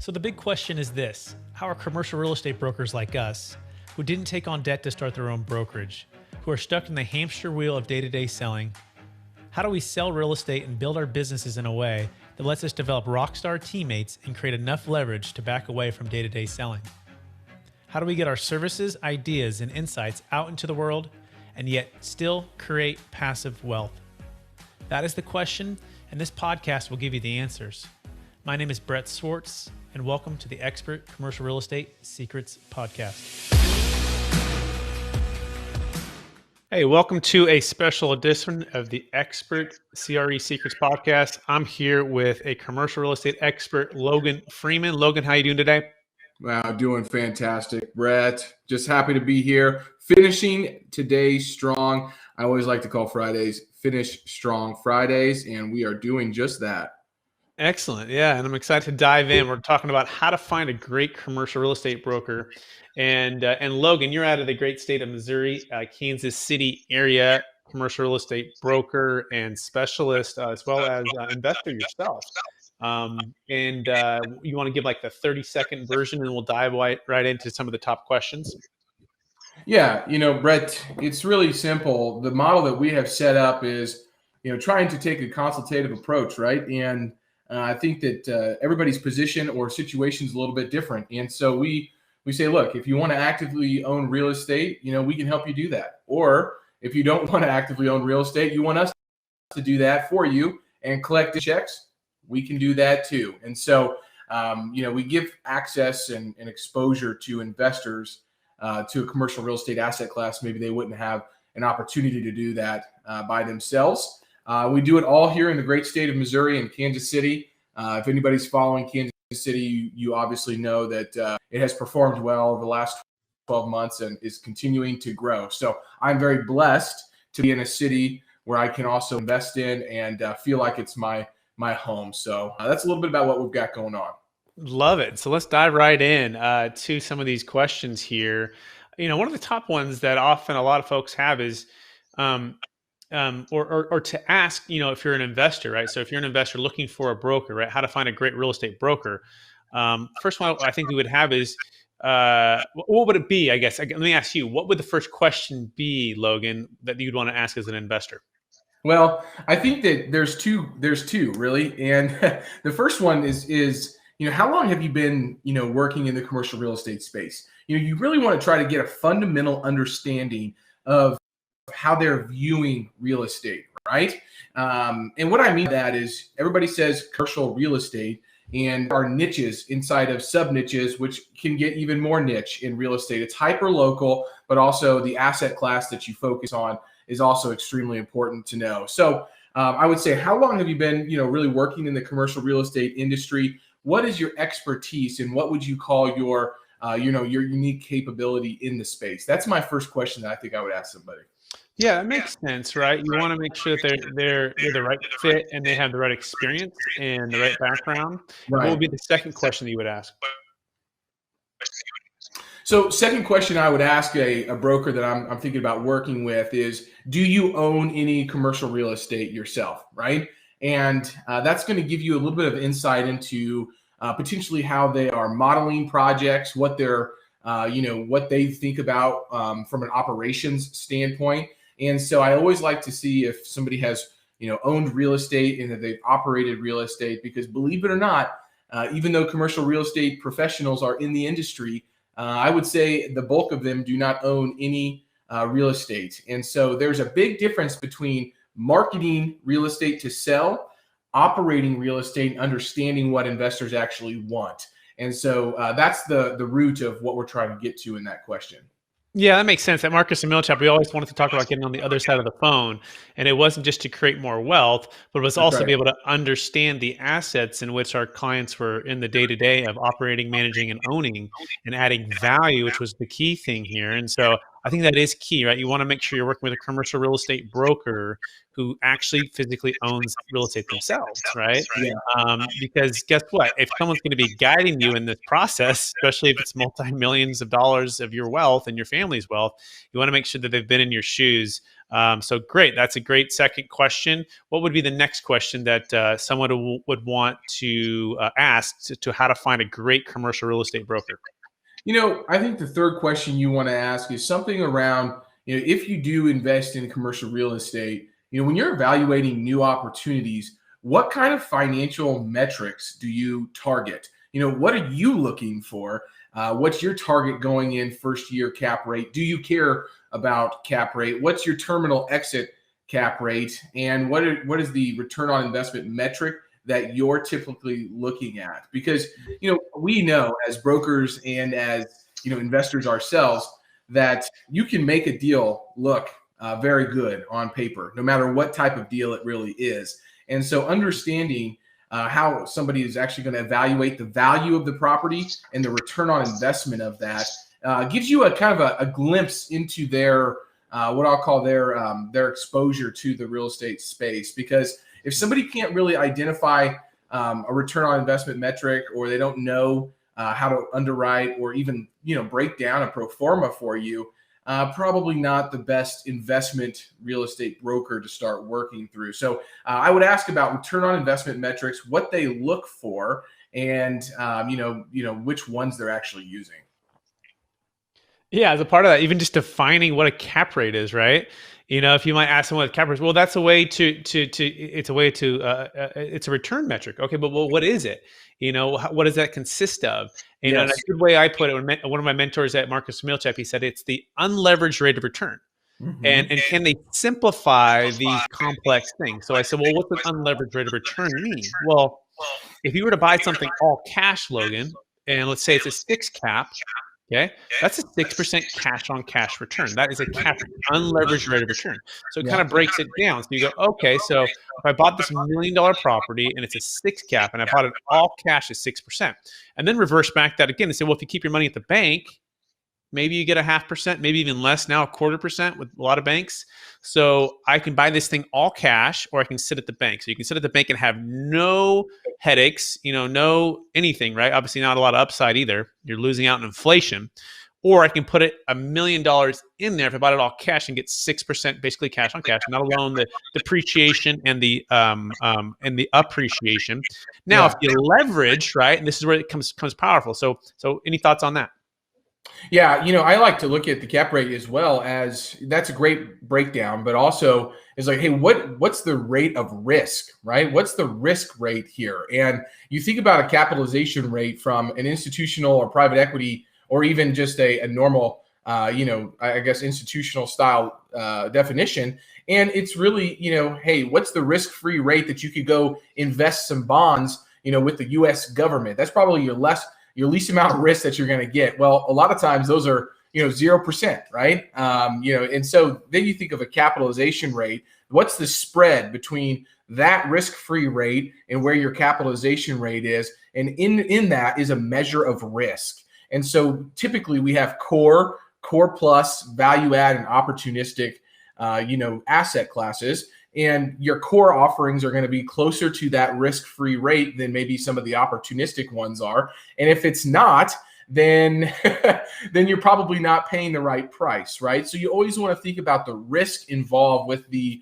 So the big question is this: how are commercial real estate brokers like us, who didn't take on debt to start their own brokerage, who are stuck in the hamster wheel of day-to-day selling, how do we sell real estate and build our businesses in a way that lets us develop rockstar teammates and create enough leverage to back away from day-to-day selling? How do we get our services, ideas, and insights out into the world and yet still create passive wealth? That is the question, and this podcast will give you the answers. My name is Brett Swartz, and welcome to the Expert Commercial Real Estate Secrets Podcast. Hey, welcome to a special edition of the Expert CRE Secrets Podcast. I'm here with a commercial real estate expert, Logan Freeman. Logan, how are you doing today? Wow, doing fantastic, Brett. Just happy to be here, finishing today strong. I always like to call Fridays Finish Strong Fridays, and we are doing just that. Excellent. Yeah. And I'm excited to dive in. We're talking about how to find a great commercial real estate broker. And Logan, you're out of the great state of Missouri, Kansas City area, commercial real estate broker and specialist, as well as investor yourself. You want to give like the 30-second version and we'll dive right into some of the top questions. Yeah. Brett, it's really simple. The model that we have set up is, trying to take a consultative approach, right? And I think that everybody's position or situation is a little bit different. And so we say, look, if you want to actively own real estate, we can help you do that. Or if you don't want to actively own real estate, you want us to do that for you and collect the checks, we can do that too. And so, we give access and exposure to investors to a commercial real estate asset class. Maybe they wouldn't have an opportunity to do that by themselves. We do it all here in the great state of Missouri and Kansas City. If anybody's following Kansas City, you obviously know that it has performed well over the last 12 months and is continuing to grow. So I'm very blessed to be in a city where I can also invest in and feel like it's my home. So that's a little bit about what we've got going on. Love it. So let's dive right in to some of these questions here. One of the top ones that often a lot of folks have is or to ask, if you're an investor, right? So if you're an investor looking for a broker, right? How to find a great real estate broker. First one I think we would have is, what would it be? I guess, let me ask you, what would the first question be, Logan, that you'd want to ask as an investor? Well, I think that there's two really. And the first one is, how long have you been, working in the commercial real estate space? You really want to try to get a fundamental understanding of how they're viewing real estate, right? And what I mean by that is everybody says commercial real estate and our niches inside of sub niches, which can get even more niche in real estate. It's hyper local, but also the asset class that you focus on is also extremely important to know. So I would say, how long have you been, really working in the commercial real estate industry? What is your expertise and what would you call your unique capability in the space? That's my first question that I think I would ask somebody. Yeah, that makes sense, right? You want to make sure that they're the right fit and they have the right experience and the right background. Right. What would be the second question that you would ask? So second question I would ask a broker that I'm thinking about working with is, do you own any commercial real estate yourself, right? And that's going to give you a little bit of insight into potentially how they are modeling projects, what they're, what they think about from an operations standpoint. And so I always like to see if somebody has, owned real estate and that they've operated real estate, because believe it or not, even though commercial real estate professionals are in the industry, I would say the bulk of them do not own any real estate. And so there's a big difference between marketing real estate to sell, operating real estate, and understanding what investors actually want. And so that's the root of what we're trying to get to in that question. Yeah, that makes sense. At Marcus Millichap, we always wanted to talk about getting on the other side of the phone. And it wasn't just to create more wealth, but it was also to be able to understand the assets in which our clients were in the day-to-day of operating, managing, and owning and adding value, which was the key thing here. And so I think that is key, right? You want to make sure you're working with a commercial real estate broker who actually physically owns real estate themselves, right? Yeah. Because guess what? If someone's going to be guiding you in this process, especially if it's multi-millions of dollars of your wealth and your family's wealth, you want to make sure that they've been in your shoes So great. That's a great second question. What would be the next question that someone would want to ask to how to find a great commercial real estate broker? I think the third question you want to ask is something around, if you do invest in commercial real estate, when you're evaluating new opportunities, what kind of financial metrics do you target? What are you looking for? What's your target going in first year cap rate? Do you care about cap rate? What's your terminal exit cap rate? And what is the return on investment metric that you're typically looking at? Because we know as brokers and as investors ourselves that you can make a deal look very good on paper, no matter what type of deal it really is. And so understanding how somebody is actually going to evaluate the value of the property and the return on investment of that gives you a kind of a glimpse into their what I'll call their exposure to the real estate space. Because if somebody can't really identify a return on investment metric, or they don't know how to underwrite or even break down a pro forma for you, probably not the best investment real estate broker to start working through. So I would ask about return on investment metrics, what they look for, and which ones they're actually using. Yeah, as a part of that, even just defining what a cap rate is, right? If you might ask someone what cap rate is, well, that's a way it's a return metric. Okay, but what is it? What does that consist of? And a good way I put it, one of my mentors at Marcus Millichap, he said it's the unleveraged rate of return. Mm-hmm. And can they simplify these complex things? So I said, well, what's an unleveraged rate of return mean? Well, if you were to buy something all cash, Logan, and let's say it's a 6 cap, okay, that's a 6% cash on cash return. That is a cash unleveraged rate of return. So it kind of breaks it down. So you go, okay, so if I bought this $1 million property and it's a 6 cap and I bought it all cash at 6%, and then reverse back that again and say, well, if you keep your money at the bank, maybe you get a 0.5%, maybe even less now, 0.25% with a lot of banks. So I can buy this thing all cash, or I can sit at the bank. So you can sit at the bank and have no headaches, no anything, right? Obviously not a lot of upside either. You're losing out in inflation. Or I can put it $1 million in there if I bought it all cash and get 6% basically cash on cash, not alone the depreciation and the appreciation. Now, if you leverage, right, and this is where it comes powerful. So any thoughts on that? Yeah, I like to look at the cap rate as well, as that's a great breakdown, but also is like, hey, what's the rate of risk, right? What's the risk rate here? And you think about a capitalization rate from an institutional or private equity, or even just a normal, I guess institutional style definition. And it's really, hey, what's the risk-free rate that you could go invest some bonds, with the U.S. government? That's probably your least amount of risk that you're going to get. Well, a lot of times those are, 0%, right? And so then you think of a capitalization rate. What's the spread between that risk-free rate and where your capitalization rate is? And in that is a measure of risk. And so typically we have core plus, value add, and opportunistic, asset classes. And your core offerings are going to be closer to that risk-free rate than maybe some of the opportunistic ones are. And if it's not, then you're probably not paying the right price, right? So you always want to think about the risk involved with the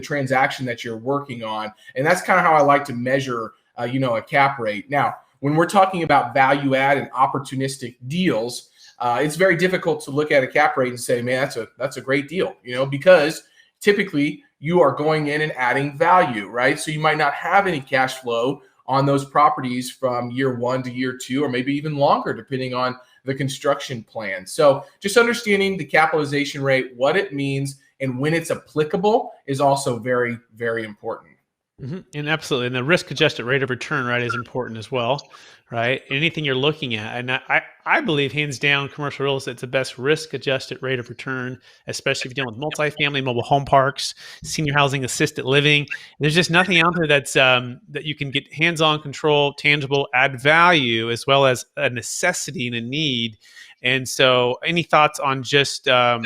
transaction that you're working on. And that's kind of how I like to measure, a cap rate. Now, when we're talking about value add and opportunistic deals, it's very difficult to look at a cap rate and say, man, that's a great deal, because typically you are going in and adding value, right? So you might not have any cash flow on those properties from year 1 to year 2, or maybe even longer, depending on the construction plan. So just understanding the capitalization rate, what it means, and when it's applicable is also very, very important. Mm-hmm. And absolutely. And the risk-adjusted rate of return, right, is important as well, right? Anything you're looking at. And I believe, hands down, commercial real estate is the best risk-adjusted rate of return, especially if you're dealing with multifamily, mobile home parks, senior housing, assisted living. There's just nothing out there that's that you can get hands-on control, tangible, add value, as well as a necessity and a need. And so any thoughts on just, I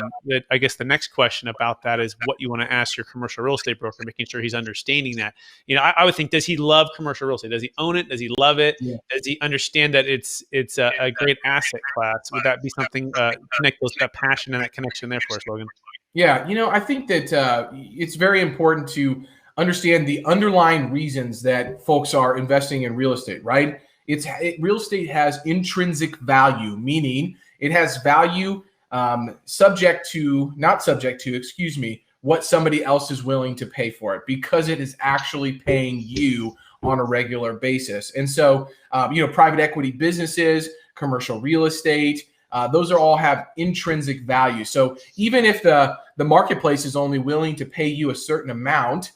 guess the next question about that is what you want to ask your commercial real estate broker, making sure he's understanding that. I would think, does he love commercial real estate? Does he own it? Does he love it? Yeah. Does he understand that it's a great asset class? Would that be something, connect that passion and that connection there for us, Logan? Yeah, I think that it's very important to understand the underlying reasons that folks are investing in real estate, right? Real estate has intrinsic value, meaning it has value not subject to, excuse me, what somebody else is willing to pay for it because it is actually paying you on a regular basis. And so, private equity businesses, commercial real estate, those are all have intrinsic value. So even if the marketplace is only willing to pay you a certain amount,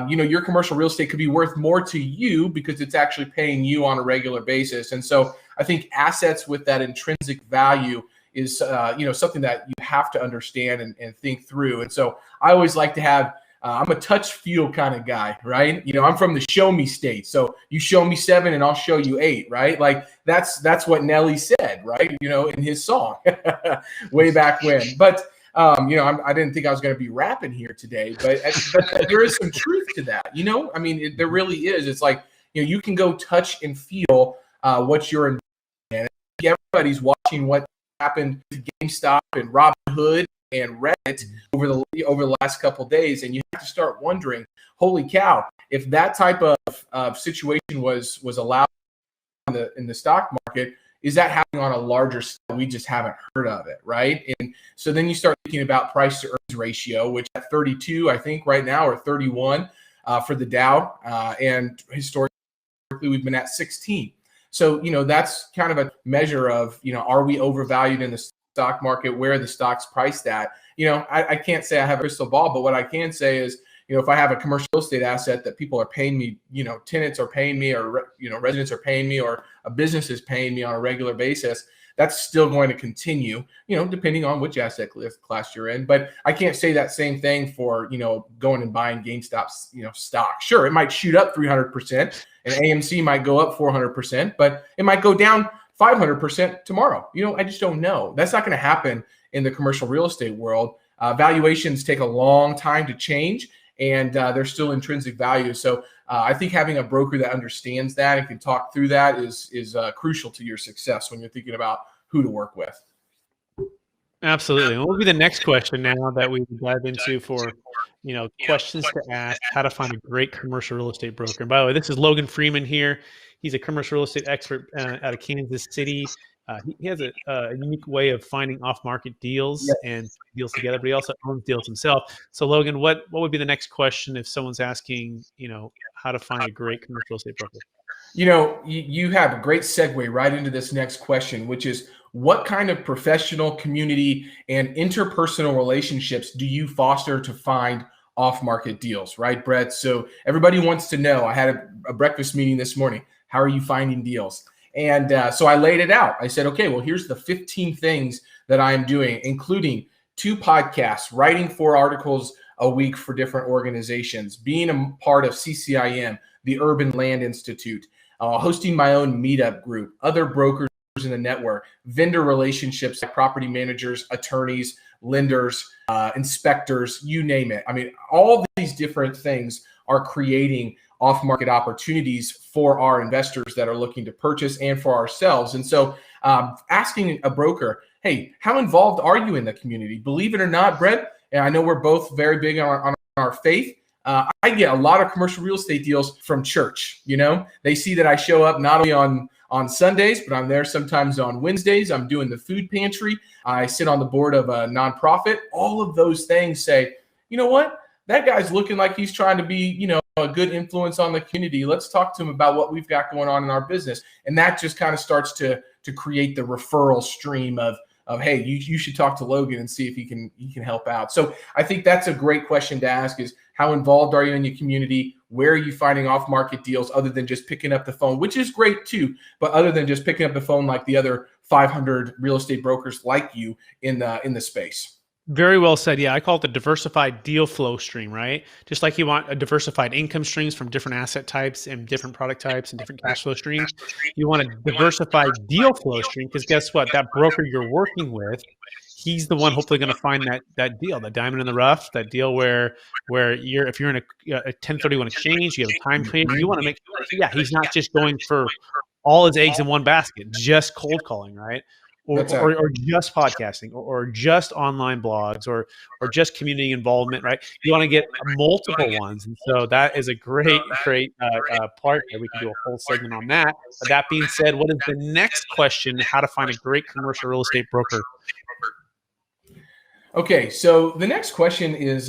your commercial real estate could be worth more to you because it's actually paying you on a regular basis. And so I think assets with that intrinsic value is, something that you have to understand and think through. And so I always like to have, I'm a touch feel kind of guy, right? I'm from the show me state. So you show me 7 and I'll show you 8, right? Like that's what Nelly said, right? In his song way back when. But, I didn't think I was going to be rapping here today, but there is some truth to that. There really is. It's like, you can go touch and feel what you're investing in. Everybody's watching what happened to GameStop and Robinhood and Reddit over the last couple of days, and you have to start wondering, holy cow, if that type of situation was allowed in the stock market, is that happening on a larger scale? We just haven't heard of it, right? And so then you start thinking about price to earnings ratio, which at 32, I think right now, or 31 for the Dow, and historically we've been at 16. So, that's kind of a measure of, are we overvalued in the stock market, where the stock's priced at? I can't say I have a crystal ball, but what I can say is, if I have a commercial real estate asset that people are paying me, tenants are paying me, or, residents are paying me, or a business is paying me on a regular basis, that's still going to continue, depending on which asset class you're in. But I can't say that same thing for, going and buying GameStop's, stock. Sure, it might shoot up 300% and AMC might go up 400%, but it might go down 500% tomorrow. I just don't know. That's not going to happen in the commercial real estate world. Valuations take a long time to change, and there's still intrinsic value. So I think having a broker that understands that and can talk through that is crucial to your success when you're thinking about who to work with. Absolutely. And what will be the next question now that we dive into for, questions to ask, how to find a great commercial real estate broker. And by the way, this is Logan Freeman here. He's a commercial real estate expert out of Kansas City. He has a unique way of finding off-market deals and deals together, but he also owns deals himself. So, Logan, what would be the next question if someone's asking, how to find a great commercial real estate broker? You have a great segue right into this next question, which is, what kind of professional, community, and interpersonal relationships do you foster to find off-market deals, right, Brett? So everybody wants to know. I had a breakfast meeting this morning. How are you finding deals? And so I laid it out. I said, okay, well, here's the 15 things that I'm doing, including 2 podcasts, writing 4 articles a week for different organizations, being a part of CCIM, the Urban Land Institute, hosting my own meetup group, other brokers in the network, vendor relationships like property managers, attorneys, lenders, inspectors, you name it. I mean, all these different things are creating off-market opportunities for our investors that are looking to purchase and for ourselves. And so asking a broker, hey, how involved are you in the community? Believe it or not, Brett, and I know we're both very big on our faith. I get a lot of commercial real estate deals from church. They see that I show up not only on Sundays, but I'm there sometimes on Wednesdays. I'm doing the food pantry. I sit on the board of a nonprofit. All of those things say, you know what? That guy's looking like he's trying to be, a good influence on the community. Let's talk to him about what we've got going on in our business. And that just kind of starts to create the referral stream of hey, you should talk to Logan and see if he can help out. So I think that's a great question to ask, is how involved are you in your community? Where are you finding off-market deals other than just picking up the phone, which is great too, but other than just picking up the phone like the other 500 real estate brokers like you in the space? Very well said. Yeah, I call it the diversified deal flow stream, right? Just like you want a diversified income streams from different asset types and different product types and different cash flow streams, you want a diversified deal flow stream, because guess what? That broker you're working with, he's the one hopefully going to find that deal, that diamond in the rough, that deal where if you're in a 1031 exchange, you have a time frame, you want to make sure, he's not just going for all his eggs in one basket, just cold calling, right? or, or just podcasting or just online blogs or just community involvement, right? You want to get multiple ones. And so that is a great part there. We can do a whole segment on that. But that being said, what is the next question? How to find a great commercial real estate broker? Okay, so the next question is,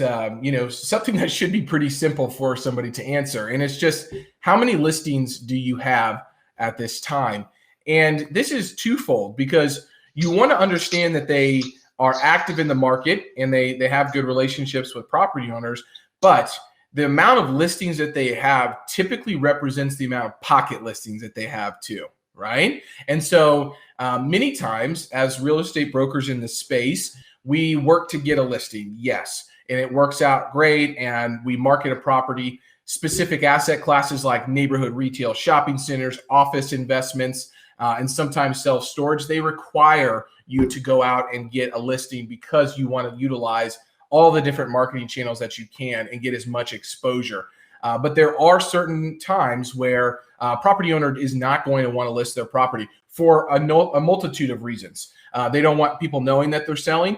something that should be pretty simple for somebody to answer. And it's just, how many listings do you have at this time? And this is twofold, because you want to understand that they are active in the market and they have good relationships with property owners, but the amount of listings that they have typically represents the amount of pocket listings that they have too, right? And so many times as real estate brokers in this space, we work to get a listing, yes, and it works out great, and we market a property. Specific asset classes like neighborhood retail shopping centers, office investments, and sometimes self-storage, they require you to go out and get a listing because you want to utilize all the different marketing channels that you can and get as much exposure. But there are certain times where a property owner is not going to want to list their property for a multitude of reasons. They don't want people knowing that they're selling.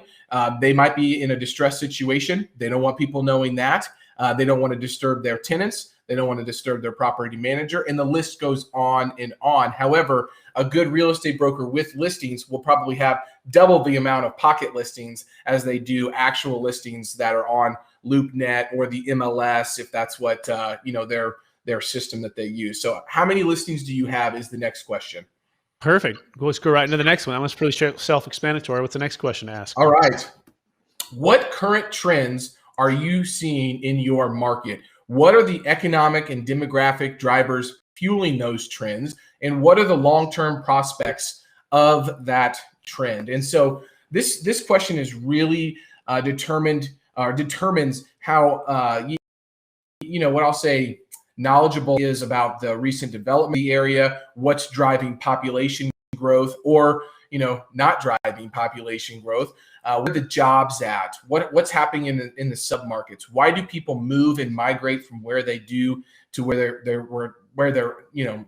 They might be in a distressed situation. They don't want people knowing that. They don't want to disturb their tenants. They don't want to disturb their property manager. And the list goes on and on. However, a good real estate broker with listings will probably have double the amount of pocket listings as they do actual listings that are on LoopNet or the MLS, if that's what their system that they use. So how many listings do you have is the next question. Perfect. Let's go right into the next one. That one's pretty self-explanatory. What's the next question to ask? All right. What current trends are you seeing in your market? What are the economic and demographic drivers fueling those trends? And what are the long-term prospects of that trend? And so this question is really determines how, what I'll say, knowledgeable is about the recent development in the area, what's driving population growth or, not driving population growth, where the jobs at, what's happening in the submarkets, why do people move and migrate from where they do to where they're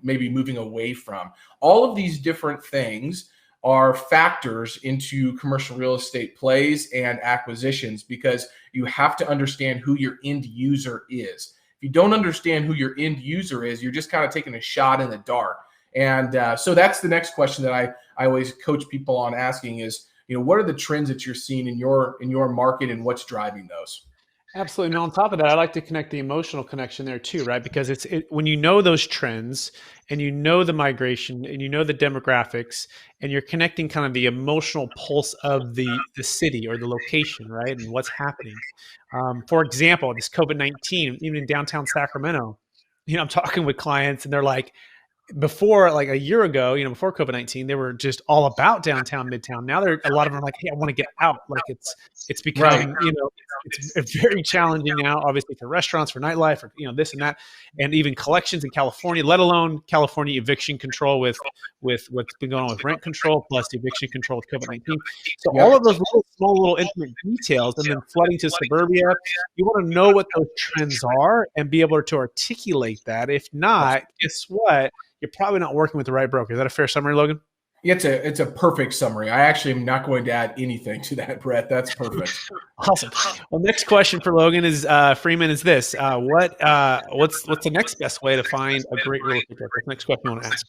maybe moving away from. All of these different things are factors into commercial real estate plays and acquisitions, because you have to understand who your end user is. If you don't understand who your end user is, you're just kind of taking a shot in the dark. And so that's the next question that I always coach people on asking is, what are the trends that you're seeing in your market and what's driving those? Absolutely. And on top of that, I like to connect the emotional connection there too, right? Because when you know those trends and you know the migration and you know the demographics and you're connecting kind of the emotional pulse of the city or the location, right? And what's happening. For example, this COVID-19, even in downtown Sacramento, I'm talking with clients and they're like, before like a year ago, before COVID-19, they were just all about downtown, midtown. Now a lot of them are like, hey, I want to get out. Like it's become, Right. It's very challenging now, obviously for restaurants, for nightlife, for, this and that, and even collections in California, let alone California eviction control with what's been going on with rent control, plus the eviction control with COVID-19. So all of those small intimate details and then flooding to suburbia, you want to know what those trends are and be able to articulate that. If not, guess what? You're probably not working with the right broker. Is that a fair summary, Logan? It's a perfect summary. I actually am not going to add anything to that, Brett. That's perfect. Awesome. Well, next question for Logan is Freeman is this: what's the next best way to find a great real estate broker? Next question I want to ask.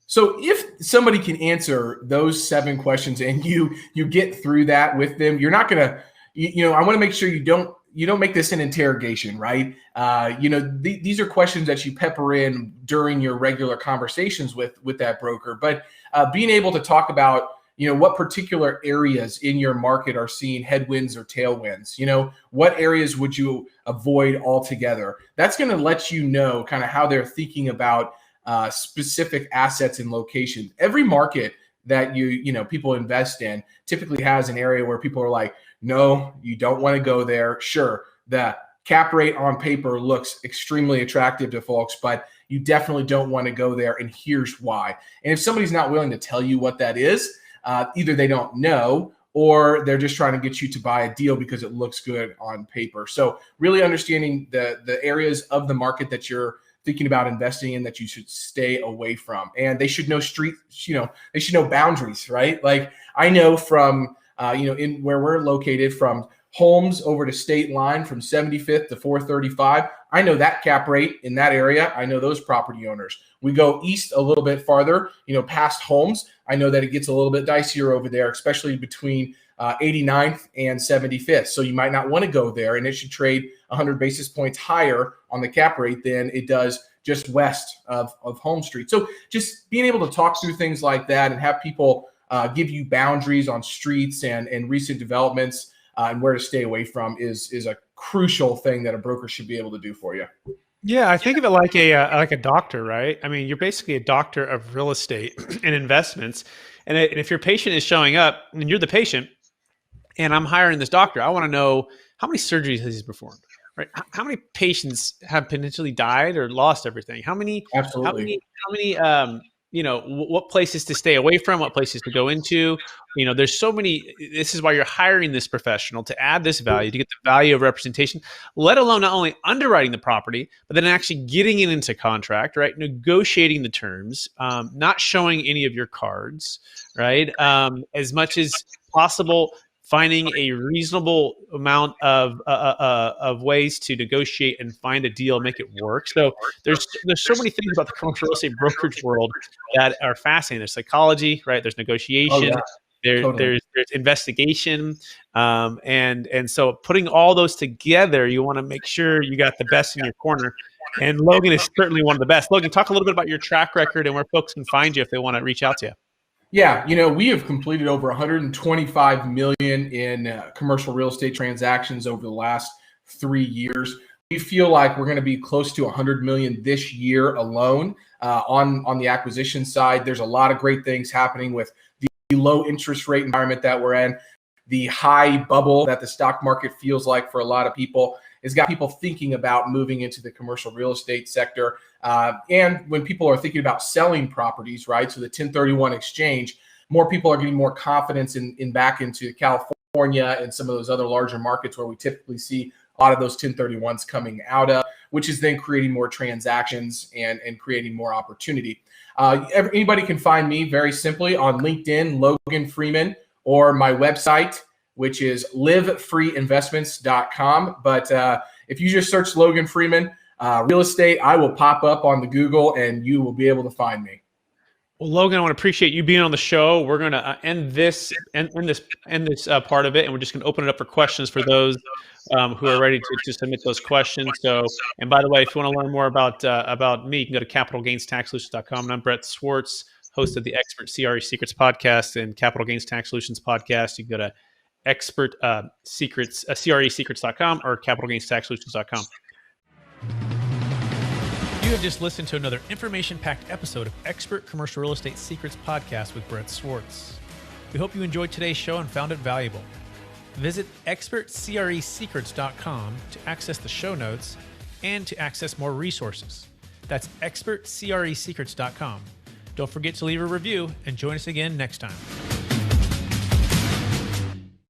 So if somebody can answer those 7 questions and you get through that with them, you're not gonna. I want to make sure you don't make this an interrogation, right? These are questions that you pepper in during your regular conversations with that broker. But being able to talk about, what particular areas in your market are seeing headwinds or tailwinds, what areas would you avoid altogether? That's going to let you know kind of how they're thinking about specific assets and locations. Every market that people invest in typically has an area where people are like, no, you don't want to go there. Sure, the cap rate on paper looks extremely attractive to folks, but you definitely don't want to go there, and here's why. And if somebody's not willing to tell you what that is, either they don't know or they're just trying to get you to buy a deal because it looks good on paper. So really understanding the areas of the market that you're thinking about investing in that you should stay away from. And they should know they should know boundaries, right? Like I know from, in where we're located, from Holmes over to State Line, from 75th to 435. I know that cap rate in that area. I know those property owners. We go east a little bit farther, past Holmes. I know that it gets a little bit dicier over there, especially between 89th and 75th. So you might not want to go there, and it should trade 100 basis points higher on the cap rate than it does just west of Home Street. So just being able to talk through things like that and have people give you boundaries on streets and recent developments and where to stay away from is a crucial thing that a broker should be able to do for you. Yeah, I think of it like a doctor, right? I mean, you're basically a doctor of real estate and investments. And if your patient is showing up and you're the patient and I'm hiring this doctor, I want to know how many surgeries has he performed, right? How many patients have potentially died or lost everything? Absolutely. What places to stay away from, what places to go into. There's so many. This is why you're hiring this professional, to add this value, to get the value of representation, let alone not only underwriting the property, but then actually getting it into contract, right? Negotiating the terms, not showing any of your cards, right? As much as possible, finding a reasonable amount of ways to negotiate and find a deal, make it work. So there's so many things about the commercial real estate brokerage world that are fascinating. There's psychology, right? There's negotiation. Oh, yeah. Totally. There's investigation, and so putting all those together, you want to make sure you got the best in your corner. And Logan is certainly one of the best. Logan, talk a little bit about your track record and where folks can find you if they want to reach out to you. Yeah, we have completed over 125 million in commercial real estate transactions over the last 3 years. We feel like we're going to be close to 100 million this year alone on the acquisition side. There's a lot of great things happening with the low interest rate environment that we're in. The high bubble that the stock market feels like for a lot of people has got people thinking about moving into the commercial real estate sector. And when people are thinking about selling properties, right, so the 1031 exchange, more people are getting more confidence in back into California and some of those other larger markets where we typically see a lot of those 1031s coming out of, which is then creating more transactions and creating more opportunity. Anybody can find me very simply on LinkedIn, Logan Freeman, or my website, which is livefreeinvestments.com. But if you just search Logan Freeman real estate, I will pop up on the Google and you will be able to find me. Well, Logan, I want to appreciate you being on the show. We're going to end this part of it, and we're just going to open it up for questions for those who are ready to submit those questions. So, and by the way, if you want to learn more about me, you can go to capitalgainstaxsolutions.com. And I'm Brett Swartz, host of the Expert CRE Secrets podcast and Capital Gains Tax Solutions podcast. You can go to CREsecrets.com or capitalgainstaxsolutions.com. You have just listened to another information-packed episode of Expert Commercial Real Estate Secrets podcast with Brett Swartz. We hope you enjoyed today's show and found it valuable. Visit expertcresecrets.com to access the show notes and to access more resources. That's expertcresecrets.com. Don't forget to leave a review and join us again next time.